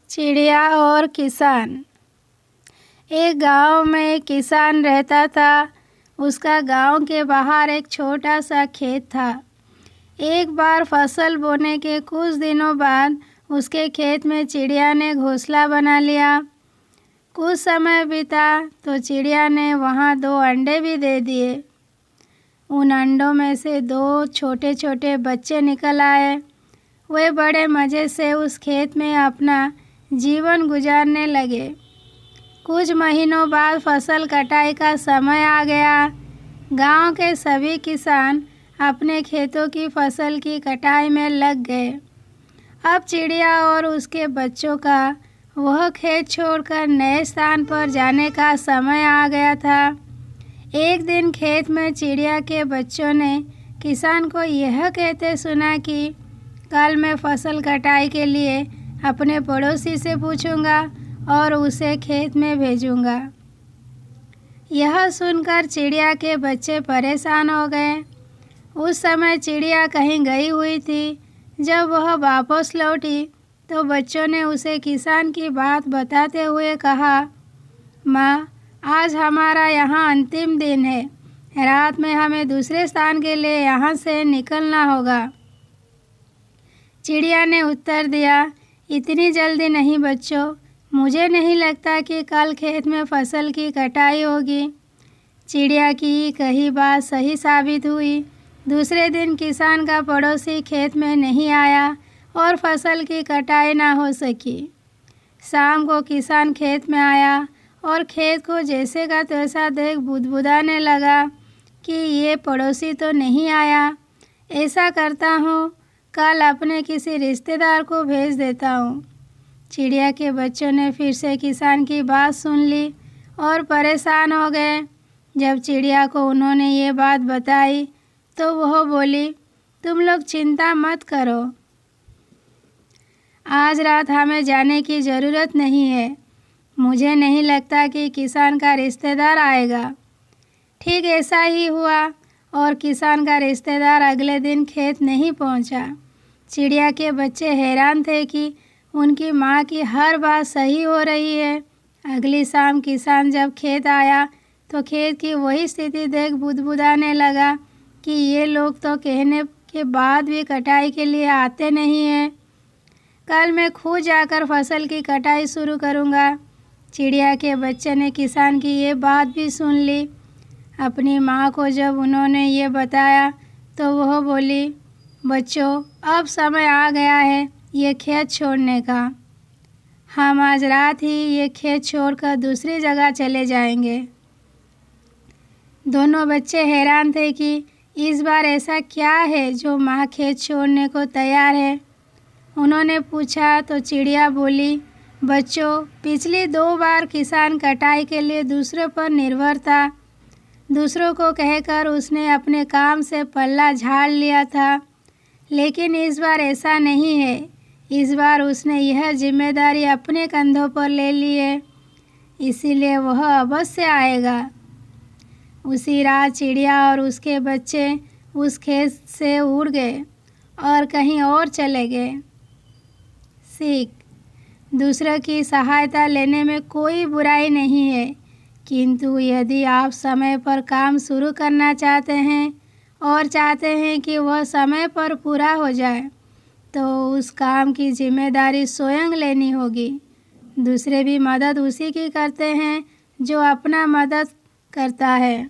चिड़िया और किसान। एक गांव में एक किसान रहता था। उसका गांव के बाहर एक छोटा सा खेत था। एक बार फसल बोने के कुछ दिनों बाद उसके खेत में चिड़िया ने घोंसला बना लिया। कुछ समय बीता तो चिड़िया ने वहाँ 2 अंडे भी दे दिए। उन अंडों में से 2 छोटे छोटे बच्चे निकल आए। वे बड़े मज़े से उस खेत में अपना जीवन गुजारने लगे। कुछ महीनों बाद फसल कटाई का समय आ गया। गांव के सभी किसान अपने खेतों की फसल की कटाई में लग गए। अब चिड़िया और उसके बच्चों का वह खेत छोड़कर नए स्थान पर जाने का समय आ गया था। एक दिन खेत में चिड़िया के बच्चों ने किसान को यह कहते सुना कि कल मैं फसल कटाई के लिए अपने पड़ोसी से पूछूंगा और उसे खेत में भेजूंगा। यह सुनकर चिड़िया के बच्चे परेशान हो गए। उस समय चिड़िया कहीं गई हुई थी। जब वह वापस लौटी तो बच्चों ने उसे किसान की बात बताते हुए कहा, माँ, आज हमारा यहाँ अंतिम दिन है। रात में हमें दूसरे स्थान के लिए यहाँ से निकलना होगा। चिड़िया ने उत्तर दिया, इतनी जल्दी नहीं बच्चों, मुझे नहीं लगता कि कल खेत में फसल की कटाई होगी। चिड़िया की कही बात सही साबित हुई। दूसरे दिन किसान का पड़ोसी खेत में नहीं आया और फसल की कटाई ना हो सकी। शाम को किसान खेत में आया और खेत को जैसे का तैसा देख बुदबुदाने लगा कि ये पड़ोसी तो नहीं आया। ऐसा करता हूँ, कल अपने किसी रिश्तेदार को भेज देता हूँ। चिड़िया के बच्चों ने फिर से किसान की बात सुन ली और परेशान हो गए। जब चिड़िया को उन्होंने ये बात बताई तो वह बोली, तुम लोग चिंता मत करो, आज रात हमें जाने की ज़रूरत नहीं है। मुझे नहीं लगता कि किसान का रिश्तेदार आएगा। ठीक ऐसा ही हुआ और किसान का रिश्तेदार अगले दिन खेत नहीं पहुंचा। चिड़िया के बच्चे हैरान थे कि उनकी माँ की हर बात सही हो रही है। अगली शाम किसान जब खेत आया तो खेत की वही स्थिति देख बुदबुदाने लगा कि ये लोग तो कहने के बाद भी कटाई के लिए आते नहीं हैं। कल मैं खुद जाकर फसल की कटाई शुरू करूँगा। चिड़िया के बच्चे ने किसान की ये बात भी सुन ली। अपनी माँ को जब उन्होंने ये बताया तो वह बोली, बच्चों, अब समय आ गया है ये खेत छोड़ने का। हम आज रात ही ये खेत छोड़कर दूसरी जगह चले जाएंगे। दोनों बच्चे हैरान थे कि इस बार ऐसा क्या है जो माँ खेत छोड़ने को तैयार है। उन्होंने पूछा तो चिड़िया बोली, बच्चों, पिछली 2 बार किसान कटाई के लिए दूसरों पर निर्भर था। दूसरों को कहकर उसने अपने काम से पल्ला झाड़ लिया था, लेकिन इस बार ऐसा नहीं है। इस बार उसने यह जिम्मेदारी अपने कंधों पर ले ली है, इसीलिए वह अवश्य आएगा। उसी रात चिड़िया और उसके बच्चे उस खेत से उड़ गए और कहीं और चले गए। सीख: दूसरों की सहायता लेने में कोई बुराई नहीं है, किंतु यदि आप समय पर काम शुरू करना चाहते हैं और चाहते हैं कि वह समय पर पूरा हो जाए, तो उस काम की जिम्मेदारी स्वयं लेनी होगी। दूसरे भी मदद उसी की करते हैं जो अपना मदद करता है।